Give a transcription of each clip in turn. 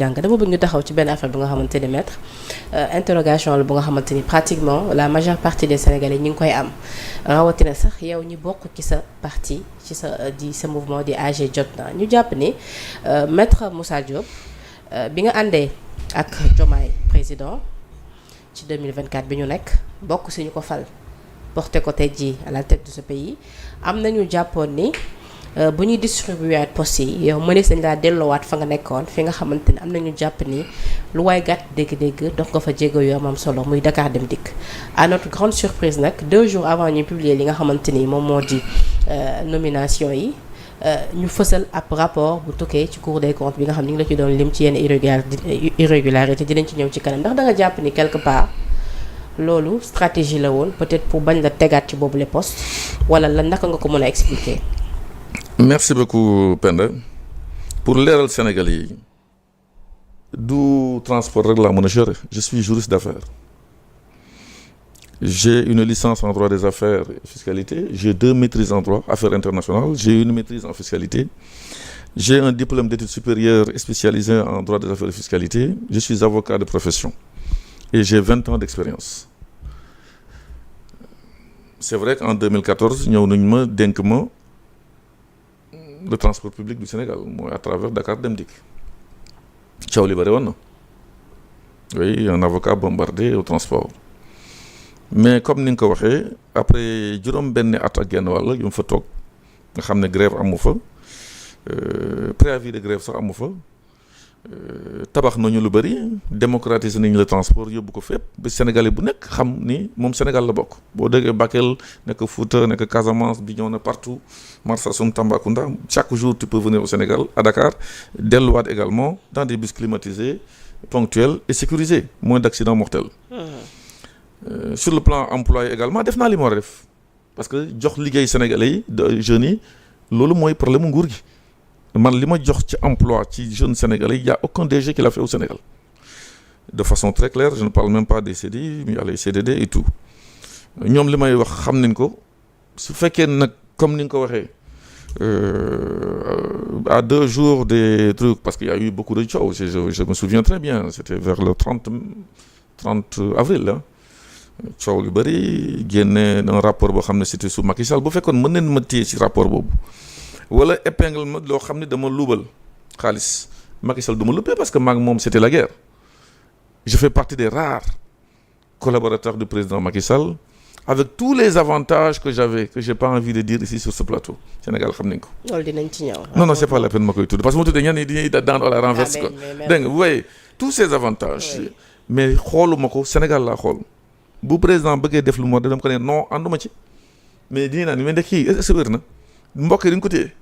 jàng dama bëgg ñu taxaw ci benn affaire bu nga xamante ni maître interrogation la bu nga xamante ni pratiquement la majeure partie des Sénégalais ñi ngi koy am rawatina sax yow ñi bokk ci sa parti ci sa mouvement di AG Jotna ñu jàpp ni maître Moussa Diop bi nga àndee ak Diomaye président ci 2024 bi ñu nekk bokk si ñu ko fal porté ko tey jii à la tête de ce pays am nañu jàppoon ni bu ñuy distribuer poste yi yow mënees nañ laa delloowaat fa nga nekkoon fi nga xamante ni am nañu jàpp ni lu waay gàtt dégg-dégg dox nga fa jéego yu am solo muy Dakar Dem Dikk à notre grande surprise nag 2 jours avant ñu publier li nga xamante ni moom moo di nomination yi ñu fësal ab rapport bu tukkee ci Cour des comptes bi nga xam ni ngi la ci doon lim ci yenn irrégularité dinañ ci ñëw ci kanam ndax da nga jàpp ni quelque part loolu stratégie la woon peut-être pour bañ la tegaat ci boobu les postes wala la naka nga ko mën a expliquer. Merci beaucoup Penda pour leeral Sénégalais yi du transport rek laa mën a gérer je suis juriste d'affaires j'ai une licence en droit des affaires et fiscalité j'ai 2 maîtrises en droit affaires internationales j'ai une maîtrise en fiscalité j'ai un diplôme d'études supérieures spécialisé en droit des affaires et fiscalité je suis avocat de profession et j'ai 20 ans d'expérience c'est vrai qu'en 2014 ñëw nañ ma dénk ma le transport public du Sénégal mooy à travers Dakar Dem Dikk coow li bëri woon na oui un avocat bombardé au transport mais comme ni nga ko waxee après juróom benn at ak genn wàll yu mu fa toog nga xam ne grève amu fa préavis de grève sax amu fa tabax nañu lu bëri démocratiser nañu le transport yóbbu ko fépp ba Sénégalais bu nekk xam ni moom Sénégal la bokk boo déggee Bakel nekk Fouta nekk Casamance Bignona partout Marsassoum Tambacounda chaque jour tu peux venir au Sénégal à Dakar delluwaat également dans des bus climatisés ponctuels et sécurisés moins d'accidents mortels sur le plan employé également def naa li ma war a def parce que jox liggéey Sénégalais yi jeunes yi loolu mooy problème mu nguur gi man li ma jox ci emploi ci jeunes sénégalais il y a aucun DG qui l'a fait au Sénégal de façon très claire je ne parle même pas des CDI mais il y a les CDD et tout ñoom li may wax xam nañ ko su fekkee nag comme ni nga ko waxee à 2 jours des trucs parce qu'il y a eu beaucoup de coow je me souviens très bien c'était vers le 30 avril là coow lu bëri génne un rapport boo xam ne c'était sous Macky Sall bu fekkoon mën nañ ma téye ci rapport boobu wala épingle ma loo xam ne dama luubal xaalis Macky Sall du ma luppee parce que maag moom c'était la guerre je fais partie des rares collaborateurs du président Macky Sall avec tous les avantages que j'avais que j'ai pas envie de dire ici sur ce plateau Sénégal xam nañ ko. loolu dinañ ci ñëw. non c'est pas la peine ma koy tudd parce que ma tuddee ñenn ñi dañuy daan à la renverse quoi. dégg nga vous voyez tous ces avantages. Oui. Mais xooluma ko Sénégal laa xool bu président bëggee def lu mu war dama ko ne non ànduma ci mais dinañ naan mais ndek kii est-ce que wér na mbokk yi dañ ko téye.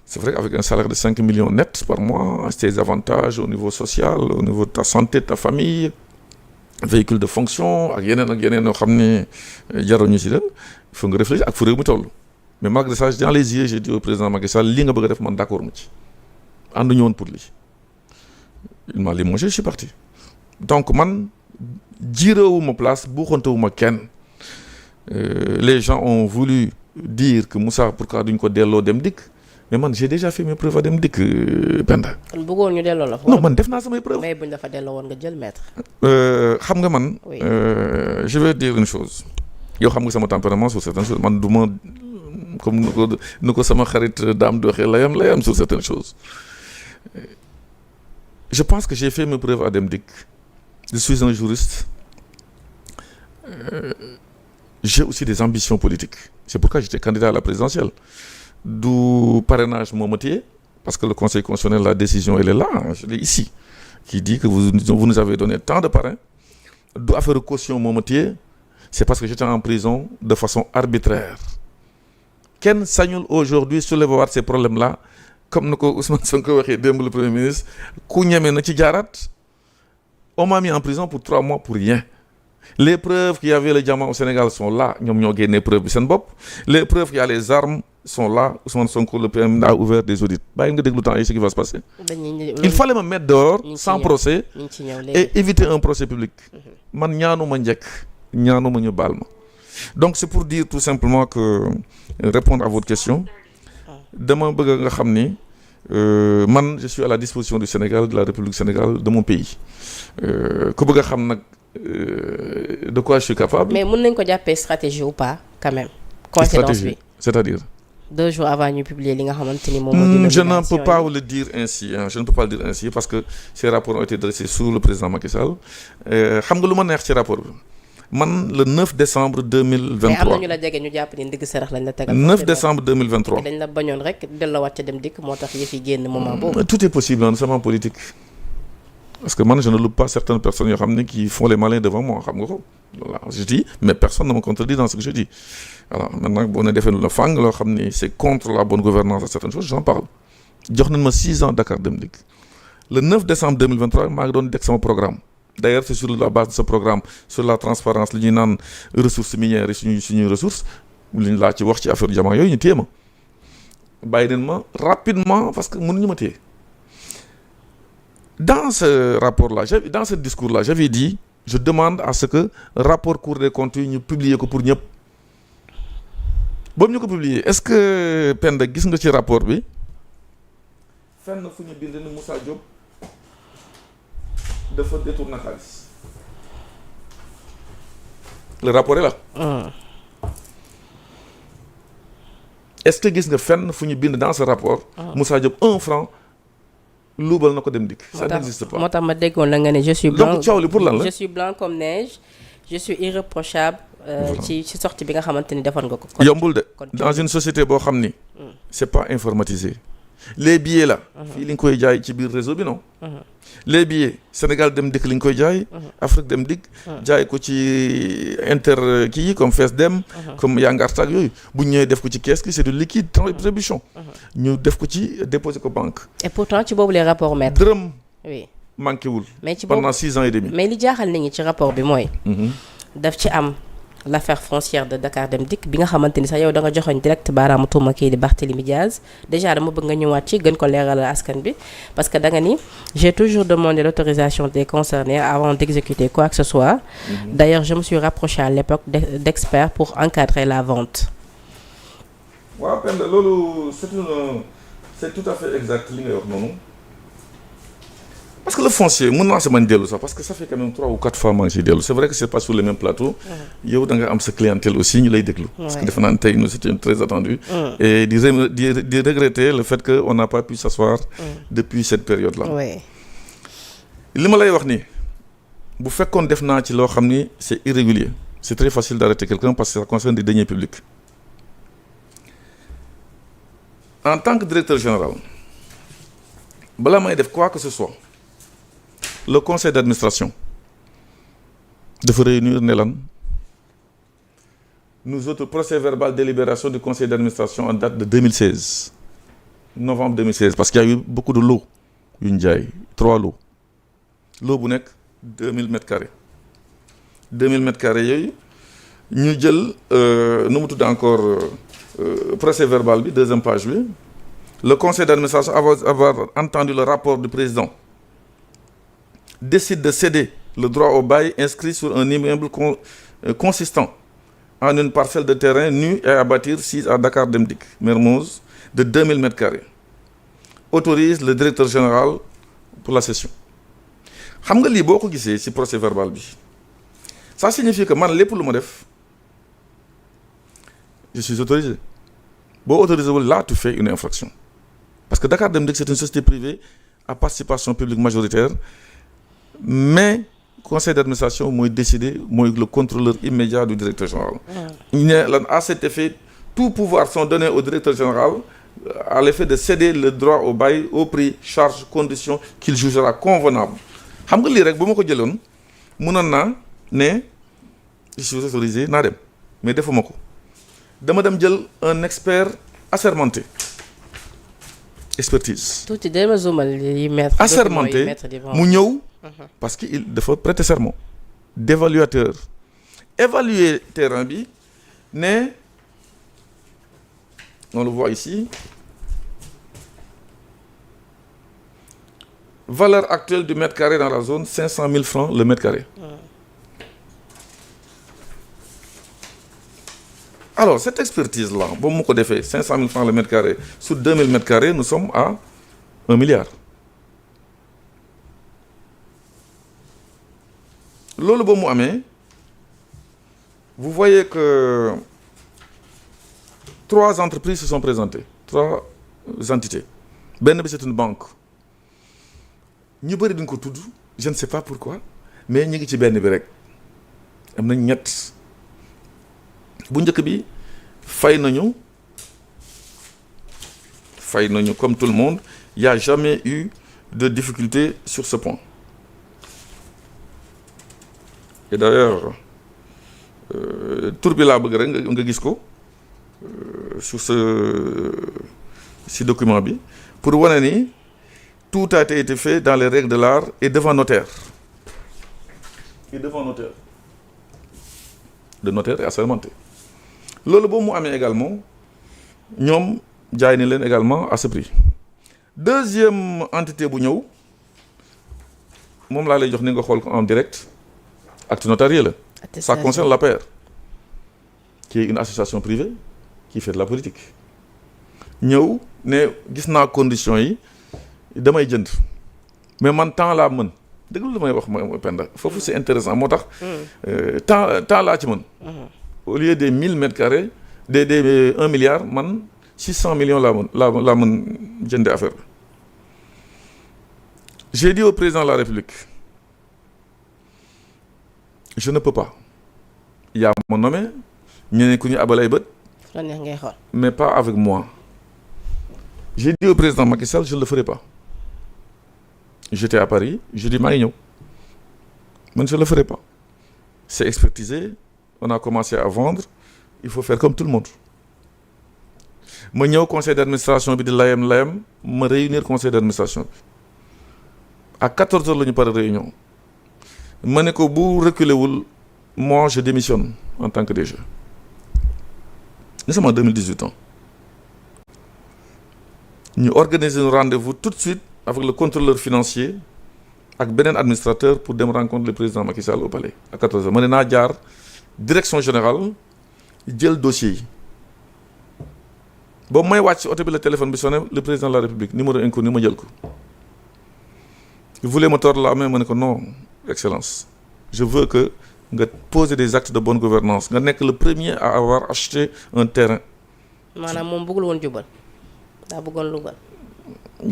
C'est vrai qu'avec un salaire de 5 millions net par mois, tes avantages au niveau social, au niveau de ta santé, de ta famille, véhicule de fonction, ak yeneen yoo xam ne jaruñu ci la il faut nga réfléchir ak fu réew mi toll. Mais malgré ça dans les yeux j'ai dit au président Macky Sall li nga bëgg a def man d'accord mu ci ànduñu woon pour lii il m'a limogé je suis parti donc man jiirewuma place buuxantewuma kenn les gens ont voulu dire que Moussa pourquoi duñ ko delloo Dem Dikk mais man j'ai déjà fait mes preuves à Dem Dikk Penda. kon bëggoon ñu delloo la fa. non man def naa samay preuves. mais buñ la fa delloo woon nga jël maître. xam nga man. oui je vais dire une chose. yow xam nga sama tempérament sur certaines choses man du ma comme nu ko sama xarit daam di waxee layam sur certaines choses. je pense que j'ai fait mes preuves à Dem Dikk. je suis un juriste. J'ai aussi des ambitions politiques. C'est pourquoi j'étais candidat à la présidentielle. Du parrainage Momotier, parce que le Conseil constitutionnel, la décision, elle est là, je l'ai ici, qui dit que vous nous avez donné tant de parrains. Du affaire de caution Momotier, c'est parce que j'étais en prison de façon arbitraire. Ken sañul aujourd'hui soulever ces problèmes-là, comme nous Ousmane Sonko waxee démb le Premier ministre, ku ñeme na ci jaarat, on m'a mis en prison pour 3 mois pour rien. Les preuves qu'il y avait le diamant au Sénégal sont là. Ñoom ñoo génnee preuve bi seen bopp. Les preuves qu'il y a les armes sont là. Ousmane Sonko, le PM, a ouvert des audits. Bàyyi nga déglu temps yi ce qui va se passer. Il fallait me mettre dehors sans procès et éviter un procès public. Man ñaanuma njëkk, ñaanuma ñu baal ma. Donc c'est pour dire tout simplement que répondre à votre question. Dama bëgg nga xam ni man je suis à la disposition du Sénégal, de la République du Sénégal, de mon pays ku bëgg a xam nag de quoi je suis capable. mais mën nañ ko jàppee stratégie ou pas quand même. coïncidence bi c'est-à-dire. 2 jours avant ñu publier li nga xamante ni moom. je ne peux pas le dire ainsi je ne peux pas le dire ainsi parce que ces rapports ont été dressés sous le président Macky Sall xam nga lu ma neex ci rapport bi man le 9 décembre 2023. mais am na ñu la jege ñu jàpp ni ndigg sarax lañ la tegal. 9 décembre 2023. dañ la bañoon rek delloowaat ca dem dikk moo tax yëf yi génn moment boobu. tout est possible en seulement politique. parce que man je ne loupe pas certaines personnes yoo xam ne qui font les malins devant moi xam nga ko voilà je dis mais personne ne me contredit dans ce que je dis voilà maintenant boo ne defee lu la fàng loo xam ni c'est contre la bonne gouvernance de certaines choses j'en parle jox nañ ma 6 ans Dakar Dem Dikk le 9 décembre 2023 maa ngi doon deg sama programme d'ailleurs c'est sur la base de ce programme sur la transparence li ñuy naan ressources minières yi suñuy ressources li ñu laa ci wax ci affaire jamono yooyu ñu téye ma bàyyi nañ ma rapidement parce que mënuñu ma téye dans ce rapport-là dans ce discours-là j'avais dit je demande à ce que rapport Cour des comptes yi ñu publier ko pour ñëpp boobu ñu ko publier est-ce que Penda gis nga ci rapport bi fenn fu ñu bind ni Moussa Diop dafa détourné xaalis le rapport est là. est-ce que gis nga fenn fu ñu bind dans ce rapport. Moussa Diop 1 franc luubal na ko Dem Dikk. ça n'existe pas moo tax ma déggoon la nga ne je suis blanc. donc coow li pour lan la je suis blanc comme neige je suis irréprochable. ci sortie bi nga xamante ni defoon nga ko. yombul de dans une société boo xam ni. c'est pas informatisé. les billets là. fii li nga koy jaay ci biir réseau bi non. les billets Sénégal Dem Dikk li nga koy jaay. Afrique Dem Dikk. jaay ko ci inter kii yi comme Fes Dem. comme Yangarta ak yooyu bu ñu ñëwee def ko ci caisse gi c'est du liquide trébuchant. ñu def ko ci déposer ko banque. et pourtant ci boobu les rapports maître. dërëm. oui manqué wul. mais ci boobu pendant 6 ans et demi. mais li jaaxal nit ñi ci rapport bi mooy. daf ci am. l'affaire foncière de Dakar Dem Dikk bi nga xamante ni sax yow da nga joxoñ direct baaraamu tuuma kii di Barthélémy Diaz déjà dama bëgg nga ñëwaat ci gën ko leeral askan bi parce que da nga ni j'ai toujours demandé l'autorisation des concernés avant d'exécuter quoi que ce soit. D'ailleurs je me suis rapproché à l'époque d'experts pour encadrer la vente. waaw Penda loolu c'est tout à fait exact li ngay wax noonu parce que le foncier mën naa si mën dellu sax parce que ça fait quand même 3 ou 4 fois maa ngi siy dellu c'est vrai que c'est pas sur le même plateau. yow da nga am sa clientèle aussi ñu lay déglu. parce que defe naa ne tey nous c'était très attendu. et di regretter le fait que on n'a pas pu s'asseoir depuis cette période là. li ma lay wax nii bu fekkoon def naa ci loo xam ni c'est irrégulier c'est très facile d'arrêter quelqu'un parce que ça concerne des deniers publics. en tant que directeur général balaa may def quoi que ce soit. le conseil d'administration dafa réunir ne lan nous autres procès verbal délibération du conseil d'administration en date de 2016 novembre 2016 parce qu'il y a eu beaucoup de lots yu ñu jaay 3 lots lot bu nekk 2000 mètres carrés 2000 mètres carrés yooyu ñu jël nu mu tudd encore procès verbal bi 2e page bi le conseil d'administration avoir entendu le rapport du président décide de céder le droit au bail inscrit sur un immeuble consistant en une parcelle de terrain nue et à bâtir sise à Dakar Dem Dikk Mermoz de 2000 mètres carrés autorise le directeur général pour la cession xam nga lii boo ko gisee ci procès verbal bi ça signifie que man lépp lu ma def je suis autorisé boo autorisé wul là tu fais une infraction parce que Dakar Dem Dikk c'est une société privée à participation publique majoritaire mais conseil d'administration mooy décider mooy le contrôleur immédiat du directeur général. À cet effet tout pouvoir sont donnés au directeur général à l'effet de céder le droit au bail au prix charge condition qu'il jugera convenable xam nga lii rek bu ma ko jëloon mënoon naa ne je suis autorisé naa dem mais defuma ko dama dem jël un expert assermenté expertise. tuuti dama zoomal yi maître. assermenté mu ñëw. parce que il dafa prêter serment d'évaluateur évaluer terrain bi ne on le voit ici valeur actuelle du mètre carré dans la zone 500 000 francs le mètre carré. Alors cette expertise là boobu mu ko defee 500 000 francs le mètre carré sur 2000 mètres carrés nous sommes à 1 milliard. loolu ba mu amee vous voyez que 3 entreprises se sont présentées 3 entités benn bi c'est une banque ñu bëri duñ ko tudd je ne sais pas pourquoi mais ñu ngi ci benn bi rek am nañ ñett bu njëkk bi fay nañu comme tout le monde il y a jamais eu de difficulté sur ce point et d'ailleurs tur bi laa bëgg rek nga gis ko sur ce document bi pour wane ni tout a été fait dans les règles de l'art et devant notaire le notaire est assermenté loolu boobu mu amee également ñoom jaay ni leen également à ce prix deuxième entité bu ñëw moom laa lay jox ni nga xool ko en direct acte notarié la ça concerne l'APR qui est une association privée qui fait de la politique ñëw ne gis naa conditions yi damay jënd mais man temps laa mën déglu la may wax ma Penda foofu c'est intéressant moo tax temps laa ci mën au lieu des 1000 mètres carrés des 1 milliard man 600 millions laa mën jënde affaire bi j'ai dit au président de la République je ne peux pas yaa ma nommé ñeneen ku ñu abal ay bët mais pas avec moi j'ai dit au président Macky Sall je ne le ferai pas j'étais à Paris je dis maa ngi ñëw man je ne le ferai pas c'est expertisé on a commencé à vendre il faut faire comme tout le monde ma ñëw conseil d'administration bi di layam ma réunir conseil d'administration bi à 14 heures la ñu pare réunion ma ne ko bu reculer wul moi je démissionne en tant que DG nous sommes en 2018 ans ñu organiser un rendez-vous tout de suite avec le contrôleur financier ak beneen administrateur pour dem rencontrer le président Macky Sall au palais à 14 heures ma ne naa jaar direction générale jël dossier yi boobu may wàcc ci oto bi la téléphone bi sonné le président de la République numéro inconnu ma jël ko il voulait me tordre la main ma ne ko non excellence je veux que nga poser des actes de bonne gouvernance nga nekk le premier à avoir acheté un terrain. maanaam moom bëggul woon jubal daa bëggoon lugal.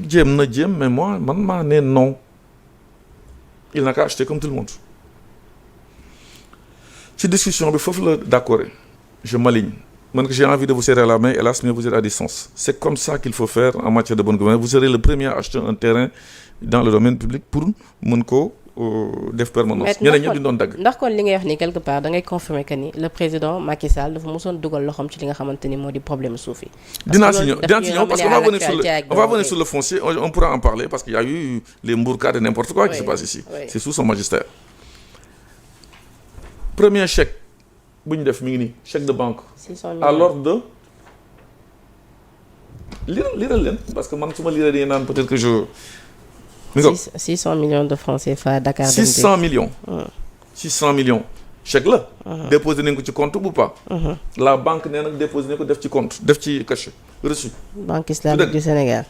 jéem mais moi man maa ne non il n'a qu'à acheter comme tout le monde ci discussion bi foofu la d'accord je m'aligne man que j'ai envie de vous serrer la main hélas mais vous êtes à distance c'est comme ça qu'il faut faire en matière de bonne gouvernance vous serez le premier à acheter un terrain dans le domaine public pour mën ko def permanence ñeneen ñëpp di doon dagg. ndax kon li ngay wax ni quelque part da ngay confirmer que ni le président Macky Sall dafa mosoon dugal loxoom ci li nga xamante ni moo di problème suuf yi. dinaa si ñëw parce qu'on va venir sur le foncier on pourra en parler parce qu'il y a eu les mbourkades et n'importe quoi qui se passe ici. C'est sous son magistère. Premier chèque bu ñu def mi ngi nii chèque de banque. 600 000 à l'ordre de liral leen parce que man su ma liree dañuy naan peut-être que je. 600 millions de francs CFA Dakar. 600 millions. 600 millions chèque la. déposé nañ ko ci compte ou pas. la banque nee na déposé nañ ko def ci compte def ci cachet reçu. Banque islamique du Sénégal.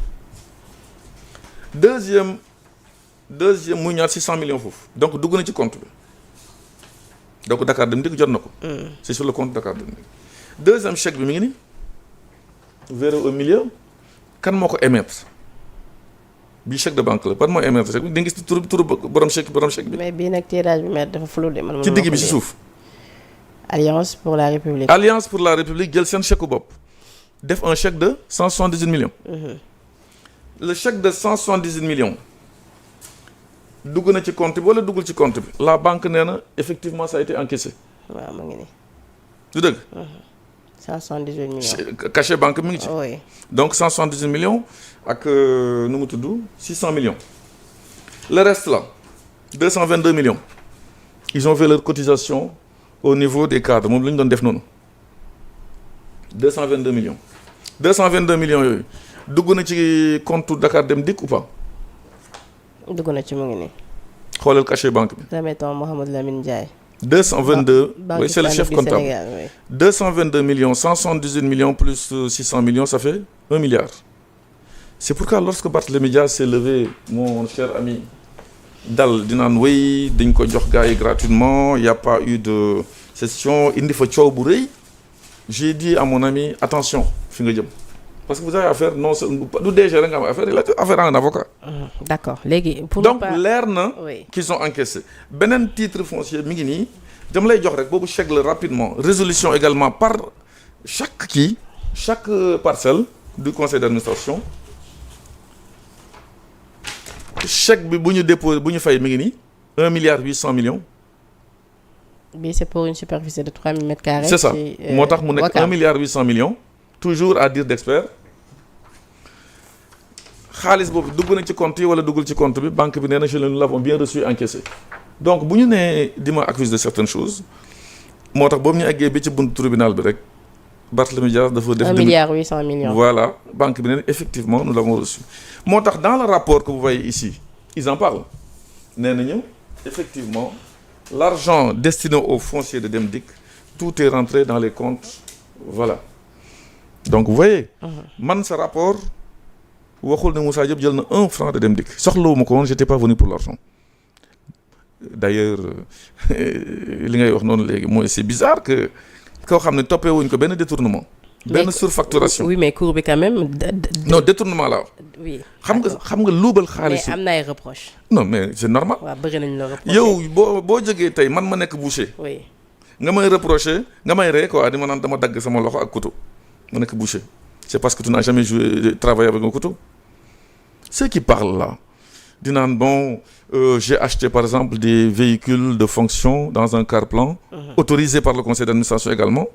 deuxième muy ñaar 600 millions foofu donc dugg na ci compte bi donc Dakar Dem Dikk jot na ko. c'est sur le compte Dakar Dem Dikk. deuxième chèque bi mi ngi nii verrou au milieu kan moo ko émettre. bii chèque de banque la ban mooy émettre chèque bi di nga gis turu borom chèque bi. mais bii nag tirage bi mais dafa flou de man. ci digg bi ci suuf. Alliance pour la République. Alliance pour la République jël seen chèque bopp def un chèque de 178 millions. Le chèque de 178 millions dugg na ci compte bi wala duggul ci compte bi. la banque nee na effectivement ça a été encaissé. waaw mu ngi nii. du dëgg. 178 millions. cachet banque mi ngi ci. oui. donc 178 millions ak nu mu tudd 600 millions. le reste là 222 millions. ils ont fait leur cotisation au niveau des cadres moom la ñu doon def noonu 222 millions. 222 millions yooyu dugg na ci compte Dakar Dem Dikk ou pas. dugg na ci mu ngi nii. xoolal cachet banque bi. remettant Mohamed Lamine Ndiaye. 222 oui, c'est le chef comptable. Sénégal, oui. 222 millions 178 millions plus 600 millions ça fait 1 milliard c'est pourquoi lorsque Barthélémy Dias s'est levé mon cher ami dal di naan wéy dañ ko jox gars yi gratuitement y a pas eu de session indi fa coow bu rëy j'ai dit à mon ami attention fi nga jëm parce que vous avez affaire non du DG rek nga am affaire il a affaire à un avocat. D'accord léegi. pour donc pas... leer na. oui. qu'ils ont encaissé beneen titre foncier mi ngi nii dama lay jox rek boobu chèque la rapidement résolution également par chaque parcelle du conseil d'administration. Chèque bi bu ñu déposé bu ñu fay mi ngi nii 1 milliard 800 millions. bi c'est pour une superficie de 3000 mètres carrés. c'est ça moo tax mu nekk 1 milliard 800 millions. toujours à dire d'experts xaalis boobu dugg na ci compte yi wala duggul ci compte bi banque bi nee na nous l'avons bien reçu encaissé. donc bu ñu nee di ma accuse de certaines choses moo tax boobu ñu eggee bi ci buntu tribunal bi rek Barthélémy Dias dafa def. 1 milliard 800 millions. voilà banque bi nee na effectivement nous l'avons reçu moo tax dans le rapport que vous voyez ici ils en parlent nee nañu effectivement l'argent destiné au foncier de Demdik tout est rentré dans les comptes voilà donc vous voyez. man sa rapport waxul ne Moussa Diop jël na 1 franc de Demdik soxlawuma ko woon j'étais pas venu pour l'argent d'ailleurs li ngay wax noonu léegi mooy c'est bizarre que koo xam ne toppee wuñ ko benn détournement. benn surfacturation. oui mais cour bi quand même. non détournement la. oui xam nga luubal xaalis. mais am na ay reproches. non mais c'est normal. waaw bëri nañu la reprocher. yow boo jógee tey man ma nekk boucher. oui nga may reprocher nga may ree quoi di ma naan dama dagg sama loxo ak couteau ma nekk boucher c'est parce que tu n'as jamais travaillé avec un couteau. ceux qui parlent là di naan bon j'ai acheté par exemple des véhicules de fonction dans un car-plan. autorisé par le conseil d'administration également.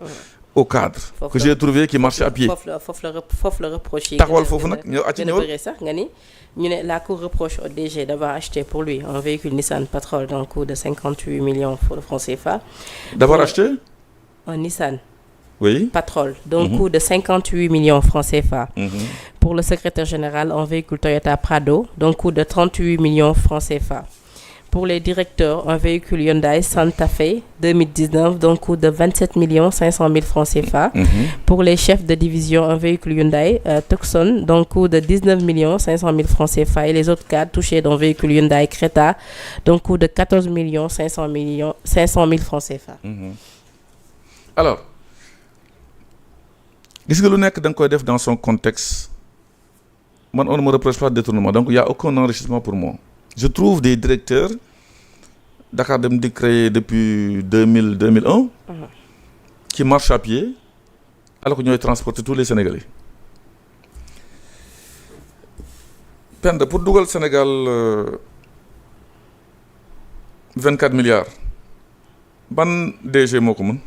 au cadre que j'ai trouvé qui marchait à pied. foofu la reproche yi. taxawal foofu nag ñëw àcc ñëwal sax nga ni ñu ne la cour reproche au DG d'avoir acheté pour lui un véhicule Nissan Patrol d'un coût de 58 millions de francs CFA. d'avoir acheté un Nissan oui Patrol d'un coût de 58 millions francs CFA. Pour le secrétaire général un véhicule Toyota Prado d'un coût de 38 millions francs CFA. Pour les directeurs, un véhicule Hyundai Santa Fe 2019 d'un coût de 27 500 000 francs CFA. Pour les chefs de division, un véhicule Hyundai Tucson d'un coût de 19 500 000 francs CFA. Et les autres cadres touchés d'un véhicule Hyundai Creta d'un coût de 14 500 000 francs CFA. Alors, gis nga lu nekk da nga koy def dans son contexte man on ne me reproche pas de détournement donc il y a aucun enrichissement pour moi. Je trouve des directeurs Dakar Dem Dikk créé depuis 2001 qui marchent à pied alors que ñooy transporter tous les Sénégalais. Penda pour dugal Sénégal 24 milliards ban DG moo ko mën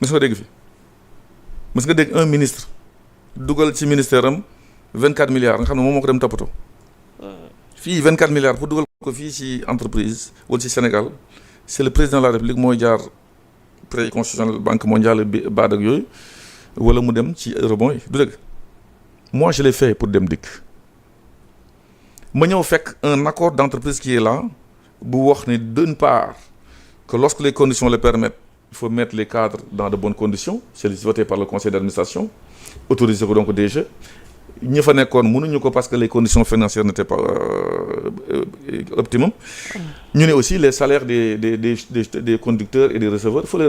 mës nga dégg fi mës nga dégg un ministre dugal ci ministère am 24 milliards nga xam ne moom moo ko dem toppatoo. fii 24 milliards pour dugal ko fii ci entreprise wala ci Sénégal c'est le président de la République mooy jaar prêt constitutionnel banque mondiale bi baad ak yooyu wala mu dem ci eurobond yi du dëgg moi je l'ai fait pour Dem Dikk ma ñëw fekk un accord d'entreprise qui est là bu wax ne d'une part que lorsque les conditions le permettent il faut mettre les cadres dans de bonnes conditions c'est voté par le conseil d'administration autorisé ko donc DG ñi fa nekkoon mënuñu ko parce que les conditions financières n'étaient pas optimum ñu ne aussi les salaires des conducteurs et des receveurs il faut les